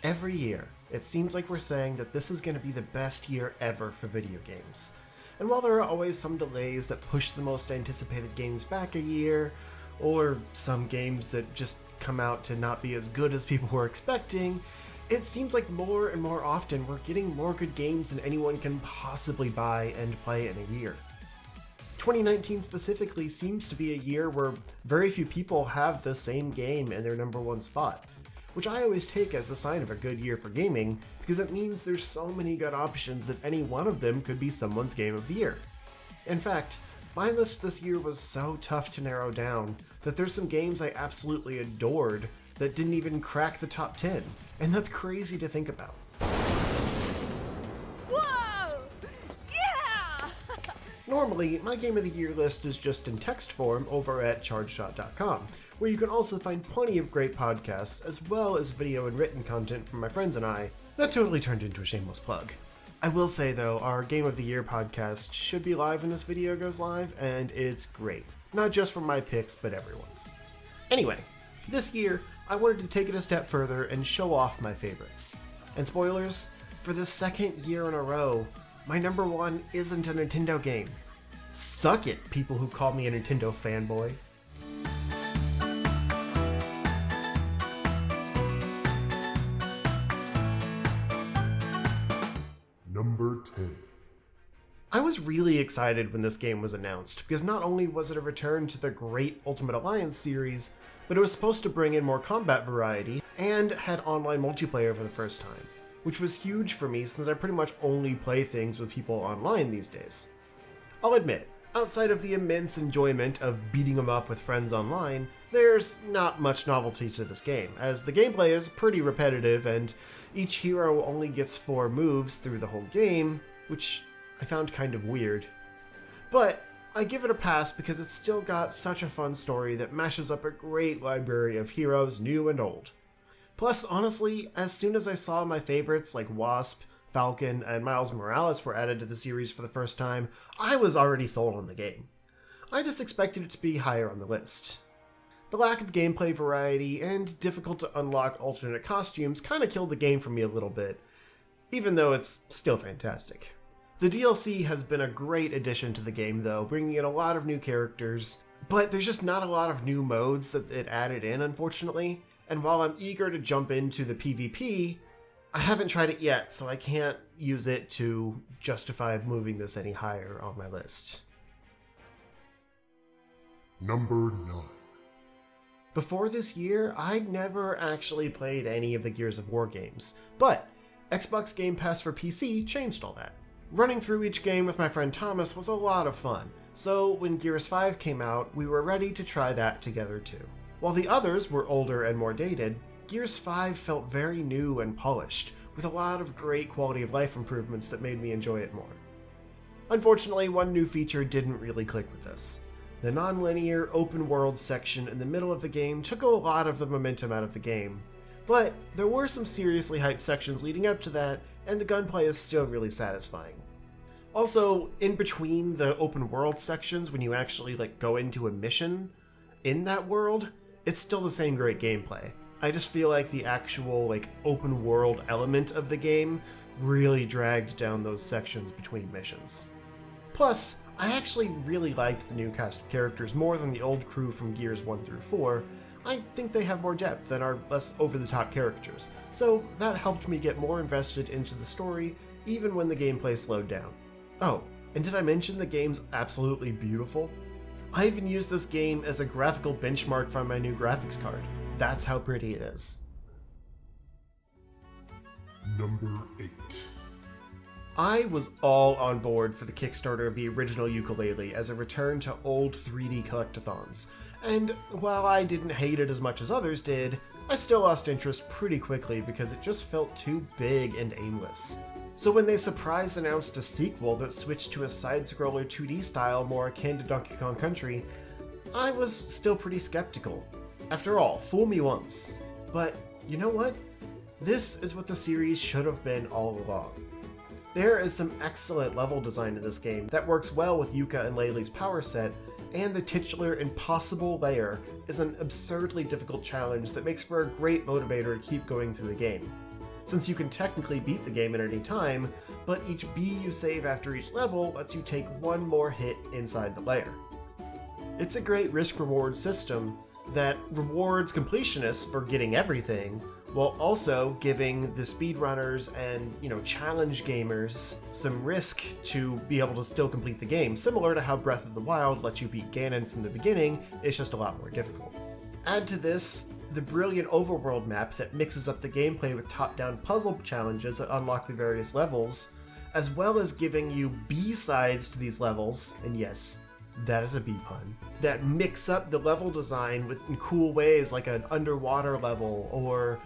Every year, it seems like we're saying that this is going to be the best year ever for video games. And while there are always some delays that push the most anticipated games back a year, or some games that just come out to not be as good as people were expecting, it seems like more and more often we're getting more good games than anyone can possibly buy and play in a year. 2019 specifically seems to be a year where very few people have the same game in their number one spot, which I always take as the sign of a good year for gaming, because it means there's so many good options that any one of them could be someone's game of the year. In fact, my list this year was so tough to narrow down that there's some games I absolutely adored that didn't even crack the top 10, and that's crazy to think about. Whoa! Yeah! Normally, my Game of the Year list is just in text form over at chargeshot.com, where you can also find plenty of great podcasts, as well as video and written content from my friends and I. That totally turned into a shameless plug. I will say though, our Game of the Year podcast should be live when this video goes live, and it's great. Not just for my picks, but everyone's. Anyway, this year, I wanted to take it a step further and show off my favorites. And spoilers, for the second year in a row, my number one isn't a Nintendo game. Suck it, people who call me a Nintendo fanboy. Number 10. I was really excited when this game was announced, because not only was it a return to the great Ultimate Alliance series, but it was supposed to bring in more combat variety, and had online multiplayer for the first time, which was huge for me since I pretty much only play things with people online these days. I'll admit, outside of the immense enjoyment of beating them up with friends online, there's not much novelty to this game, as the gameplay is pretty repetitive and each hero only gets 4 moves through the whole game, which I found kind of weird. But I give it a pass because it's still got such a fun story that mashes up a great library of heroes, new and old. Plus, honestly, as soon as I saw my favorites like Wasp, Falcon, and Miles Morales were added to the series for the first time, I was already sold on the game. I just expected it to be higher on the list. The lack of gameplay variety and difficult to unlock alternate costumes kinda killed the game for me a little bit, even though it's still fantastic. The DLC has been a great addition to the game though, bringing in a lot of new characters, but there's just not a lot of new modes that it added in, unfortunately, and while I'm eager to jump into the PvP, I haven't tried it yet, so I can't use it to justify moving this any higher on my list. Number 9. Before this year, I'd never actually played any of the Gears of War games, but Xbox Game Pass for PC changed all that. Running through each game with my friend Thomas was a lot of fun, so when Gears 5 came out, we were ready to try that together too. While the others were older and more dated, Gears 5 felt very new and polished, with a lot of great quality of life improvements that made me enjoy it more. Unfortunately, one new feature didn't really click with us. The non-linear open world section in the middle of the game took a lot of the momentum out of the game, but there were some seriously hyped sections leading up to that, and the gunplay is still really satisfying. Also, in between the open world sections, when you actually go into a mission in that world, it's still the same great gameplay. I just feel like the actual open world element of the game really dragged down those sections between missions. Plus, I actually really liked the new cast of characters more than the old crew from Gears 1 through 4. I think they have more depth and are less over-the-top characters, so that helped me get more invested into the story even when the gameplay slowed down. Oh, and did I mention the game's absolutely beautiful? I even used this game as a graphical benchmark for my new graphics card. That's how pretty it is. Number 8. I was all on board for the Kickstarter of the original Yooka-Laylee as a return to old 3D collectathons, and while I didn't hate it as much as others did, I still lost interest pretty quickly because it just felt too big and aimless. So when they surprise announced a sequel that switched to a side-scroller 2D style more akin to Donkey Kong Country, I was still pretty skeptical. After all, fool me once. But you know what? This is what the series should have been all along. There is some excellent level design in this game that works well with Yooka and Laylee's power set, and the titular Impossible Lair is an absurdly difficult challenge that makes for a great motivator to keep going through the game. since you can technically beat the game at any time, but each bee you save after each level lets you take one more hit inside the layer. It's a great risk-reward system that rewards completionists for getting everything, while also giving the speedrunners and, challenge gamers some risk to be able to still complete the game, similar to how Breath of the Wild lets you beat Ganon from the beginning. It's just a lot more difficult. Add to this the brilliant overworld map that mixes up the gameplay with top-down puzzle challenges that unlock the various levels, as well as giving you B-sides to these levels, and yes, that is a B pun, that mix up the level design in cool ways, like an underwater level, or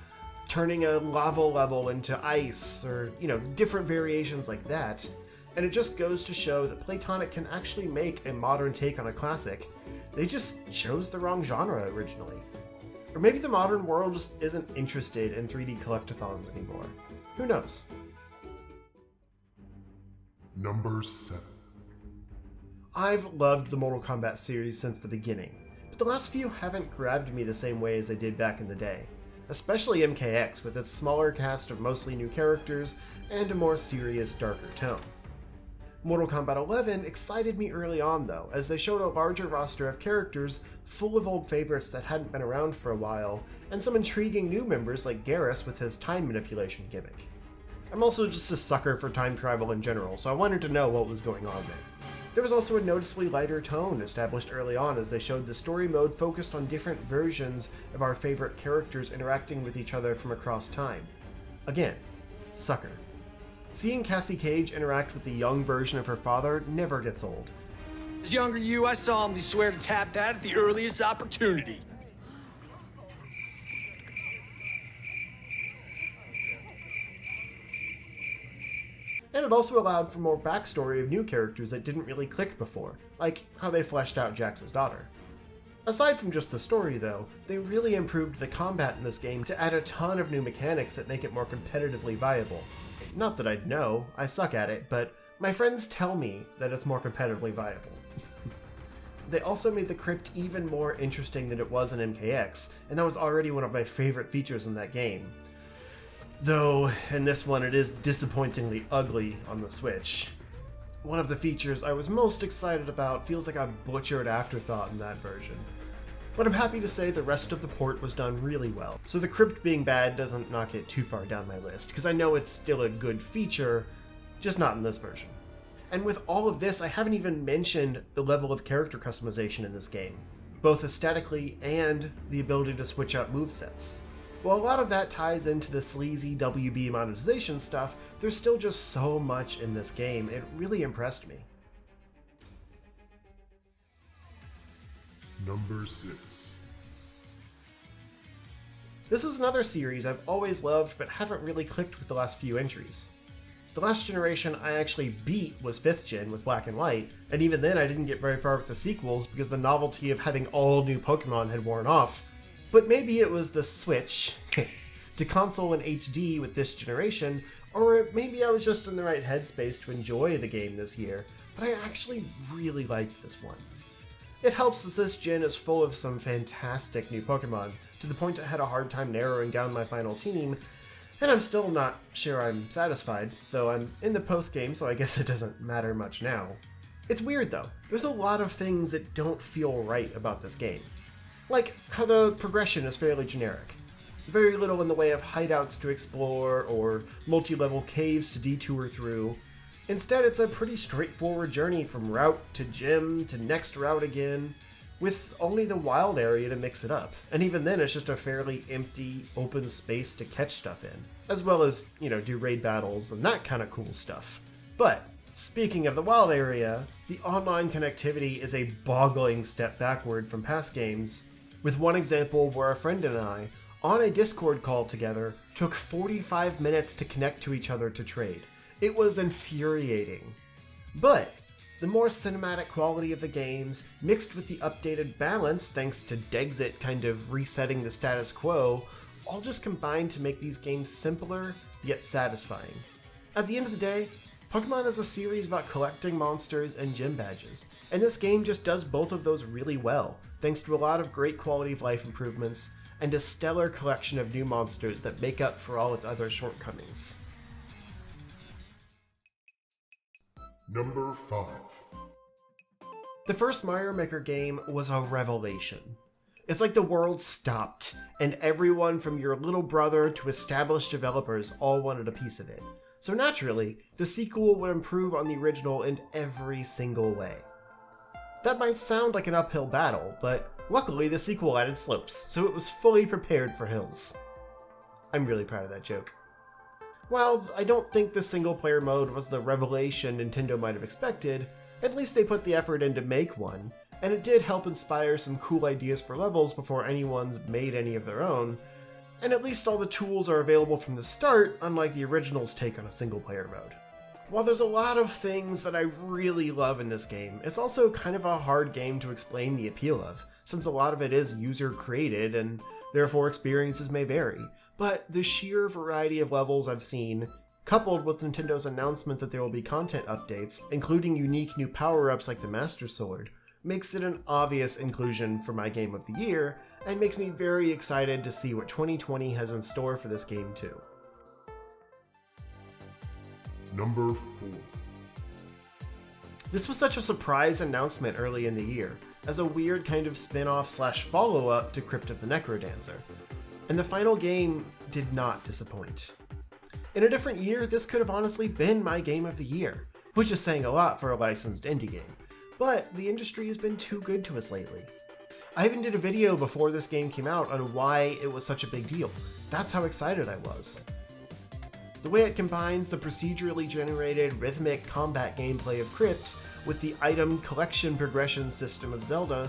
turning a lava level into ice, or, different variations like that. And it just goes to show that Playtonic can actually make a modern take on a classic. They just chose the wrong genre originally. Or maybe the modern world just isn't interested in 3D collectathons anymore. Who knows? Number 7. I've loved the Mortal Kombat series since the beginning, but the last few haven't grabbed me the same way as they did back in the day. Especially MKX, with its smaller cast of mostly new characters and a more serious, darker tone. Mortal Kombat 11 excited me early on though, as they showed a larger roster of characters full of old favorites that hadn't been around for a while, and some intriguing new members like Garrus with his time manipulation gimmick. I'm also just a sucker for time travel in general, so I wanted to know what was going on there. There was also a noticeably lighter tone established early on as they showed the story mode focused on different versions of our favorite characters interacting with each other from across time. Again, sucker. Seeing Cassie Cage interact with the young version of her father never gets old. As younger you, I solemnly swear to tap that at the earliest opportunity. And it also allowed for more backstory of new characters that didn't really click before, like how they fleshed out Jax's daughter. Aside from just the story though, they really improved the combat in this game to add a ton of new mechanics that make it more competitively viable. Not that I'd know, I suck at it, but my friends tell me that it's more competitively viable. They also made the crypt even more interesting than it was in MKX, and that was already one of my favorite features in that game. Though, in this one it is disappointingly ugly on the Switch. One of the features I was most excited about feels like a butchered afterthought in that version. But I'm happy to say the rest of the port was done really well, so the crypt being bad doesn't knock it too far down my list, because I know it's still a good feature, just not in this version. And with all of this, I haven't even mentioned the level of character customization in this game, both aesthetically and the ability to switch out movesets. While a lot of that ties into the sleazy WB monetization stuff, there's still just so much in this game. It really impressed me. Number 6. This is another series I've always loved but haven't really clicked with the last few entries. The last generation I actually beat was 5th gen with Black and White, and even then I didn't get very far with the sequels because the novelty of having all new Pokemon had worn off. But maybe it was the switch to console and HD with this generation, or maybe I was just in the right headspace to enjoy the game this year, but I actually really liked this one. It helps that this gen is full of some fantastic new Pokemon, to the point I had a hard time narrowing down my final team, and I'm still not sure I'm satisfied, though I'm in the post-game so I guess it doesn't matter much now. It's weird though, there's a lot of things that don't feel right about this game. Like how the progression is fairly generic. Very little in the way of hideouts to explore or multi-level caves to detour through. Instead, it's a pretty straightforward journey from route to gym to next route again, with only the wild area to mix it up. And even then, it's just a fairly empty, open space to catch stuff in. As well as, do raid battles and that kind of cool stuff. But, speaking of the wild area, the online connectivity is a boggling step backward from past games, with one example where a friend and I, on a Discord call together, took 45 minutes to connect to each other to trade. It was infuriating. But the more cinematic quality of the games, mixed with the updated balance thanks to Dexit kind of resetting the status quo, all just combined to make these games simpler, yet satisfying. At the end of the day, Pokemon is a series about collecting monsters and gym badges, and this game just does both of those really well, thanks to a lot of great quality of life improvements, and a stellar collection of new monsters that make up for all its other shortcomings. Number 5. The first Mario Maker game was a revelation. It's like the world stopped, and everyone from your little brother to established developers all wanted a piece of it. So naturally, the sequel would improve on the original in every single way. That might sound like an uphill battle, but luckily the sequel added slopes, so it was fully prepared for hills. I'm really proud of that joke. While I don't think the single-player mode was the revelation Nintendo might have expected, at least they put the effort in to make one, and it did help inspire some cool ideas for levels before anyone's made any of their own, and at least all the tools are available from the start, unlike the original's take on a single-player mode. While there's a lot of things that I really love in this game, it's also kind of a hard game to explain the appeal of, since a lot of it is user-created and therefore experiences may vary. But the sheer variety of levels I've seen, coupled with Nintendo's announcement that there will be content updates, including unique new power-ups like the Master Sword, makes it an obvious inclusion for my game of the year, and makes me very excited to see what 2020 has in store for this game too. Number 4. This was such a surprise announcement early in the year, as a weird kind of spin-off / follow-up to Crypt of the Necrodancer, and the final game did not disappoint. In a different year, this could have honestly been my game of the year, which is saying a lot for a licensed indie game, but the industry has been too good to us lately. I even did a video before this game came out on why it was such a big deal. That's how excited I was. The way it combines the procedurally generated rhythmic combat gameplay of Crypt with the item collection progression system of Zelda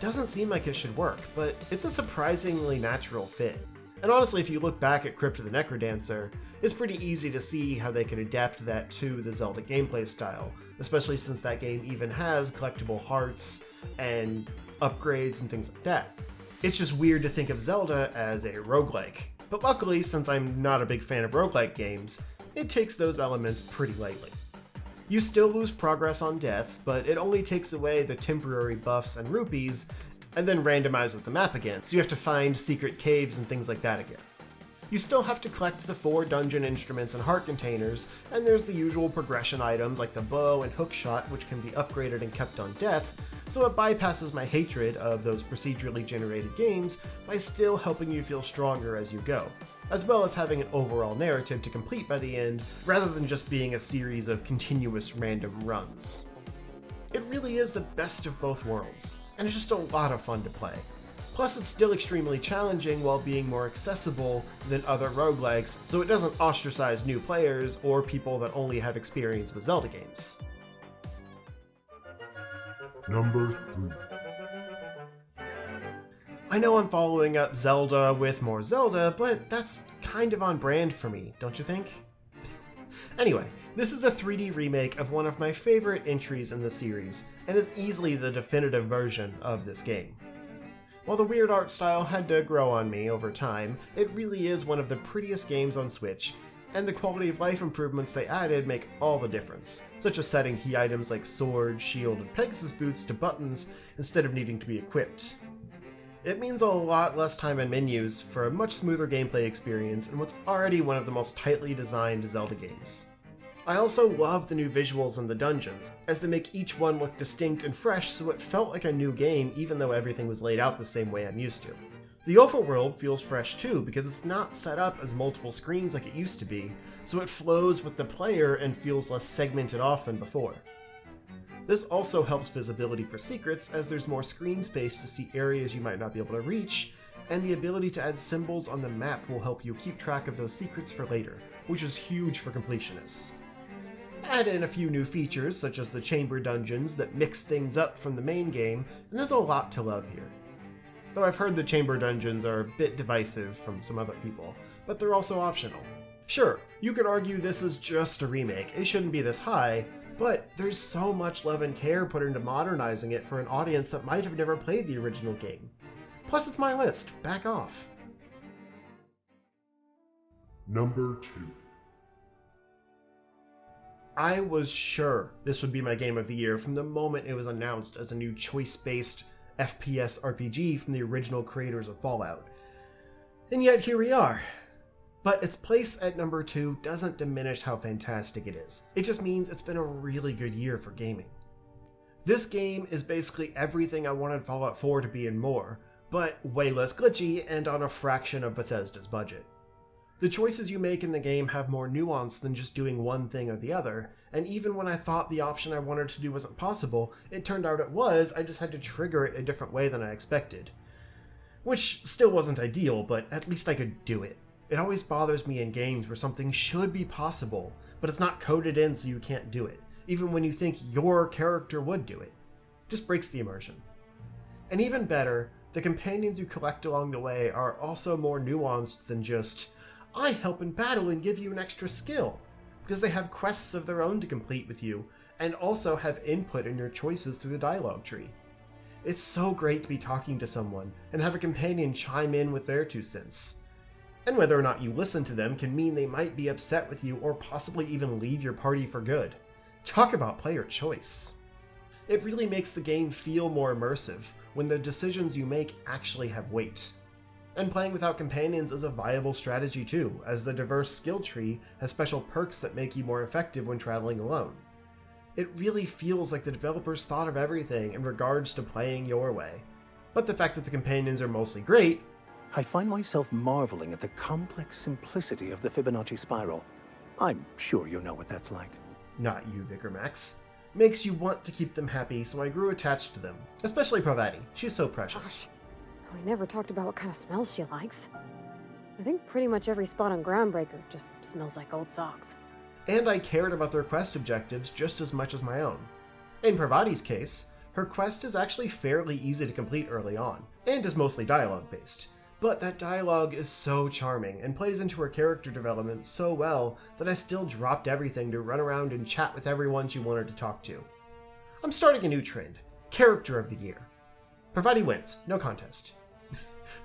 doesn't seem like it should work, but it's a surprisingly natural fit. And honestly, if you look back at Crypt of the Necrodancer, it's pretty easy to see how they could adapt that to the Zelda gameplay style, especially since that game even has collectible hearts and upgrades and things like that. It's just weird to think of Zelda as a roguelike. But luckily, since I'm not a big fan of roguelike games, it takes those elements pretty lightly. You still lose progress on death, but it only takes away the temporary buffs and rupees, and then randomizes the map again, so you have to find secret caves and things like that again. You still have to collect the 4 dungeon instruments and heart containers, and there's the usual progression items like the bow and hookshot, which can be upgraded and kept on death, so it bypasses my hatred of those procedurally generated games by still helping you feel stronger as you go, as well as having an overall narrative to complete by the end, rather than just being a series of continuous random runs. It really is the best of both worlds, and it's just a lot of fun to play. Plus, it's still extremely challenging while being more accessible than other roguelikes, so it doesn't ostracize new players or people that only have experience with Zelda games. Number 3. I know I'm following up Zelda with more Zelda, but that's kind of on brand for me, don't you think? Anyway, this is a 3D remake of one of my favorite entries in the series, and is easily the definitive version of this game. While the weird art style had to grow on me over time, it really is one of the prettiest games on Switch, and the quality of life improvements they added make all the difference, such as setting key items like sword, shield, and Pegasus boots to buttons instead of needing to be equipped. It means a lot less time in menus for a much smoother gameplay experience in what's already one of the most tightly designed Zelda games. I also love the new visuals in the dungeons, as they make each one look distinct and fresh so it felt like a new game even though everything was laid out the same way I'm used to. The overworld feels fresh too because it's not set up as multiple screens like it used to be, so it flows with the player and feels less segmented off than before. This also helps visibility for secrets as there's more screen space to see areas you might not be able to reach, and the ability to add symbols on the map will help you keep track of those secrets for later, which is huge for completionists. Add in a few new features, such as the chamber dungeons that mix things up from the main game, and there's a lot to love here. Though I've heard the chamber dungeons are a bit divisive from some other people, but they're also optional. Sure, you could argue this is just a remake, it shouldn't be this high, but there's so much love and care put into modernizing it for an audience that might have never played the original game. Plus it's my list, back off. Number 2. I was sure this would be my game of the year from the moment it was announced as a new choice-based FPS RPG from the original creators of Fallout. And yet here we are. But its place at number 2 doesn't diminish how fantastic it is. It just means it's been a really good year for gaming. This game is basically everything I wanted Fallout 4 to be and more, but way less glitchy and on a fraction of Bethesda's budget. The choices you make in the game have more nuance than just doing one thing or the other, and even when I thought the option I wanted to do wasn't possible, it turned out it was. I just had to trigger it a different way than I expected. Which still wasn't ideal, but at least I could do it. It always bothers me in games where something should be possible, but it's not coded in so you can't do it, even when you think your character would do it. Just breaks the immersion. And even better, the companions you collect along the way are also more nuanced than just, I help in battle and give you an extra skill, because they have quests of their own to complete with you, and also have input in your choices through the dialogue tree. It's so great to be talking to someone and have a companion chime in with their 2 cents. And whether or not you listen to them can mean they might be upset with you or possibly even leave your party for good. Talk about player choice. It really makes the game feel more immersive when the decisions you make actually have weight. And playing without companions is a viable strategy too, as the diverse skill tree has special perks that make you more effective when traveling alone. It really feels like the developers thought of everything in regards to playing your way. But the fact that the companions are mostly great, I find myself marveling at the complex simplicity of the Fibonacci spiral. I'm sure you know what that's like. not you, Vicarmax, makes you want to keep them happy, so I grew attached to them, especially Pravati. She's so precious. We never talked about what kind of smells she likes. I think pretty much every spot on Groundbreaker just smells like old socks. And I cared about their quest objectives just as much as my own. In Pravati's case, her quest is actually fairly easy to complete early on, and is mostly dialogue-based. But that dialogue is so charming and plays into her character development so well that I still dropped everything to run around and chat with everyone she wanted to talk to. I'm starting a new trend. Character of the Year. Pravati wins, no contest.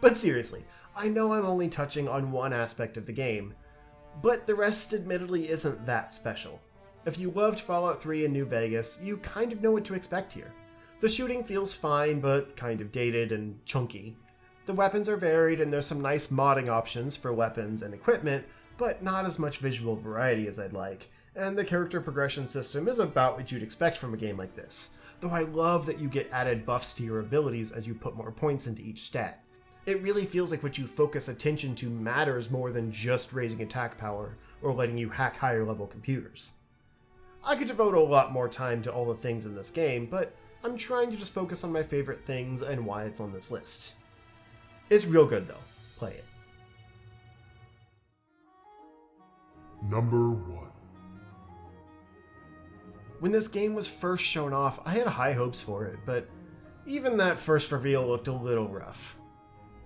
But seriously, I know I'm only touching on one aspect of the game, but the rest admittedly isn't that special. If you loved Fallout 3 in New Vegas, you kind of know what to expect here. The shooting feels fine, but kind of dated and chunky. The weapons are varied, and there's some nice modding options for weapons and equipment, but not as much visual variety as I'd like, and the character progression system is about what you'd expect from a game like this, though I love that you get added buffs to your abilities as you put more points into each stat. It really feels like what you focus attention to matters more than just raising attack power or letting you hack higher level computers. I could devote a lot more time to all the things in this game, but I'm trying to just focus on my favorite things and why it's on this list. It's real good though. Play it. Number 1. When this game was first shown off, I had high hopes for it, but even that first reveal looked a little rough.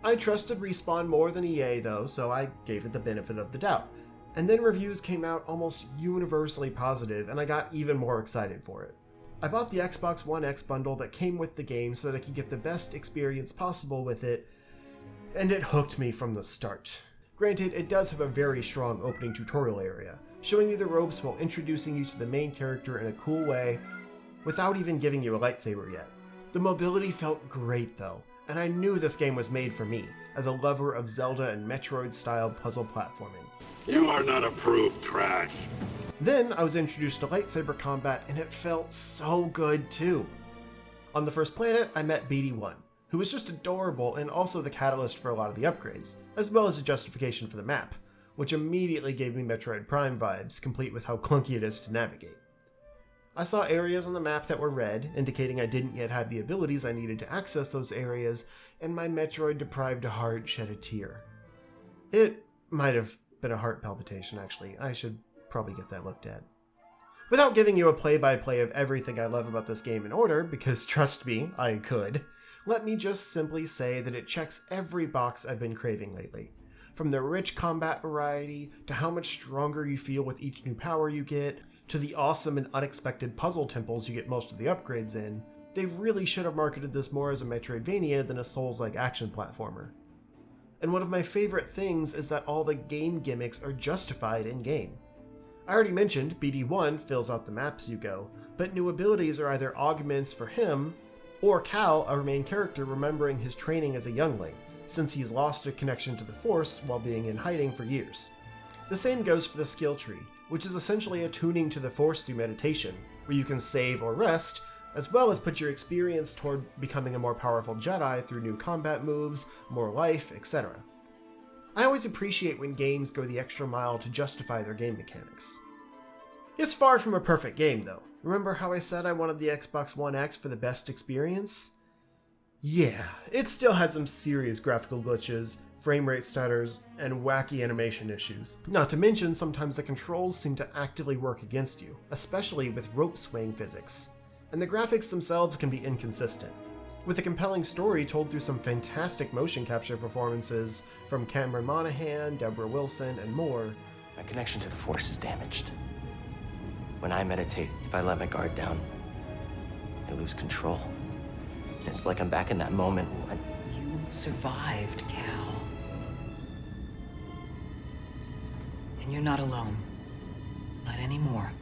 I trusted Respawn more than EA though, so I gave it the benefit of the doubt. And then reviews came out almost universally positive, and I got even more excited for it. I bought the Xbox One X bundle that came with the game so that I could get the best experience possible with it, and it hooked me from the start. Granted, it does have a very strong opening tutorial area, showing you the ropes while introducing you to the main character in a cool way, without even giving you a lightsaber yet. The mobility felt great though, and I knew this game was made for me, as a lover of Zelda and Metroid-style puzzle platforming. You are not approved trash. Then I was introduced to lightsaber combat, and it felt so good too. On the first planet, I met BD1, who was just adorable and also the catalyst for a lot of the upgrades, as well as a justification for the map, which immediately gave me Metroid Prime vibes, complete with how clunky it is to navigate. I saw areas on the map that were red, indicating I didn't yet have the abilities I needed to access those areas, and my Metroid-deprived heart shed a tear. It might have been a heart palpitation, actually. I should probably get that looked at. Without giving you a play-by-play of everything I love about this game in order, because trust me, I could, let me just simply say that it checks every box I've been craving lately. From the rich combat variety, to how much stronger you feel with each new power you get, to the awesome and unexpected puzzle temples you get most of the upgrades in, they really should have marketed this more as a Metroidvania than a Souls-like action platformer. And one of my favorite things is that all the game gimmicks are justified in-game. I already mentioned BD1 fills out the maps you go, but new abilities are either augments for him, or Cal, our main character, remembering his training as a youngling, since he's lost a connection to the Force while being in hiding for years. The same goes for the skill tree, which is essentially a tuning to the Force through meditation, where you can save or rest, as well as put your experience toward becoming a more powerful Jedi through new combat moves, more life, etc. I always appreciate when games go the extra mile to justify their game mechanics. It's far from a perfect game, though. Remember how I said I wanted the Xbox One X for the best experience? Yeah, it still had some serious graphical glitches, frame rate stutters, and wacky animation issues. Not to mention, sometimes the controls seem to actively work against you, especially with rope swing physics. And the graphics themselves can be inconsistent, with a compelling story told through some fantastic motion capture performances from Cameron Monaghan, Deborah Wilson, and more. My connection to the Force is damaged. When I meditate, if I let my guard down, I lose control. And it's like I'm back in that moment. You survived, Cal. And you're not alone. Not anymore.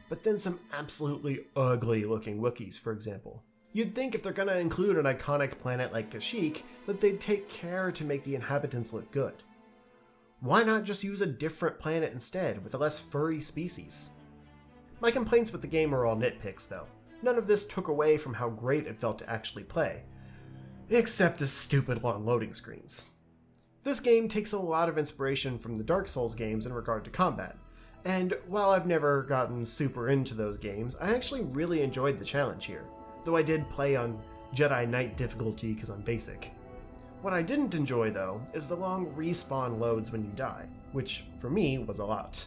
But then some absolutely ugly looking Wookiees, for example. You'd think if they're gonna include an iconic planet like Kashyyyk, that they'd take care to make the inhabitants look good. Why not just use a different planet instead, with a less furry species? My complaints with the game are all nitpicks, though. None of this took away from how great it felt to actually play. Except the stupid long loading screens. This game takes a lot of inspiration from the Dark Souls games in regard to combat, and while I've never gotten super into those games, I actually really enjoyed the challenge here, though I did play on Jedi Knight difficulty because I'm basic. What I didn't enjoy, though, is the long respawn loads when you die, which, for me, was a lot.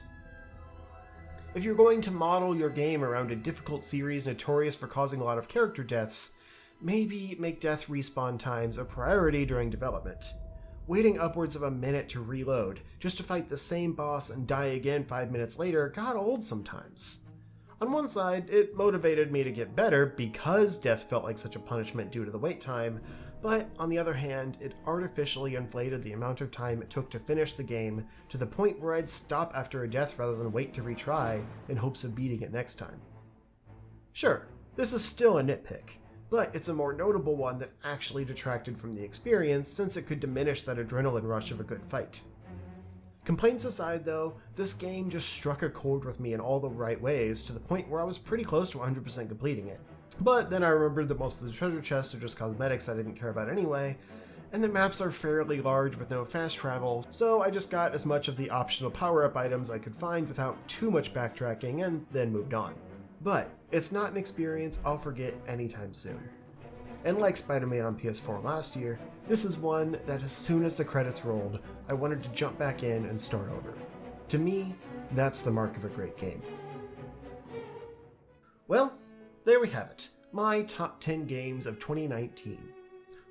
If you're going to model your game around a difficult series notorious for causing a lot of character deaths, maybe make death respawn times a priority during development. Waiting upwards of a minute to reload, just to fight the same boss and die again 5 minutes later, got old sometimes. On one side, it motivated me to get better because death felt like such a punishment due to the wait time, but on the other hand, it artificially inflated the amount of time it took to finish the game to the point where I'd stop after a death rather than wait to retry in hopes of beating it next time. Sure, this is still a nitpick, but it's a more notable one that actually detracted from the experience since it could diminish that adrenaline rush of a good fight. Complaints aside though, this game just struck a chord with me in all the right ways to the point where I was pretty close to 100% completing it. But then I remembered that most of the treasure chests are just cosmetics I didn't care about anyway, and the maps are fairly large with no fast travel, so I just got as much of the optional power-up items I could find without too much backtracking and then moved on. But it's not an experience I'll forget anytime soon. And like Spider-Man on PS4 last year, this is one that as soon as the credits rolled, I wanted to jump back in and start over. To me, that's the mark of a great game. Well, there we have it, my top 10 games of 2019.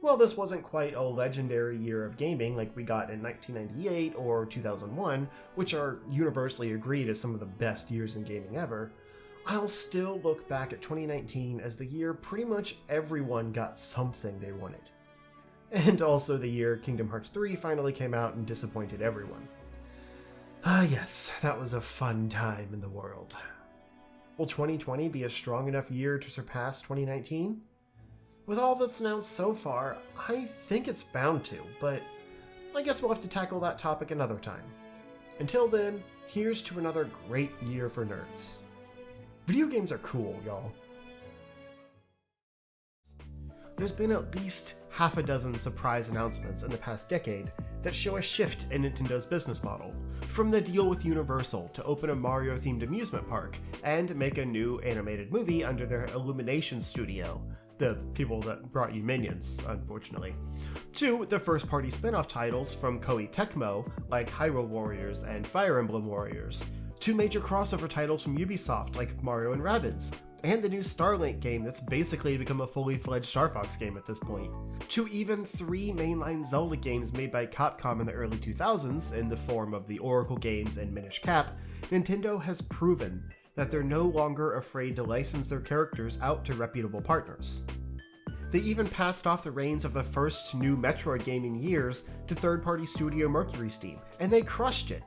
Well, this wasn't quite a legendary year of gaming like we got in 1998 or 2001, which are universally agreed as some of the best years in gaming ever, I'll still look back at 2019 as the year pretty much everyone got something they wanted. And also the year Kingdom Hearts 3 finally came out and disappointed everyone. Ah yes, that was a fun time in the world. Will 2020 be a strong enough year to surpass 2019? With all that's announced so far, I think it's bound to, but I guess we'll have to tackle that topic another time. Until then, here's to another great year for nerds. Video games are cool, y'all. There's been at least half a dozen surprise announcements in the past decade that show a shift in Nintendo's business model, from the deal with Universal to open a Mario-themed amusement park and make a new animated movie under their Illumination studio, the people that brought you Minions, unfortunately, to the first-party spin-off titles from Koei Tecmo, like Hyrule Warriors and Fire Emblem Warriors, to major crossover titles from Ubisoft like Mario & Rabbids, and the new Starlink game that's basically become a fully-fledged Star Fox game at this point, to even 3 mainline Zelda games made by Capcom in the early 2000s in the form of the Oracle games and Minish Cap. Nintendo has proven that they're no longer afraid to license their characters out to reputable partners. They even passed off the reins of the first new Metroid game in years to third-party studio Mercury Steam, and they crushed it,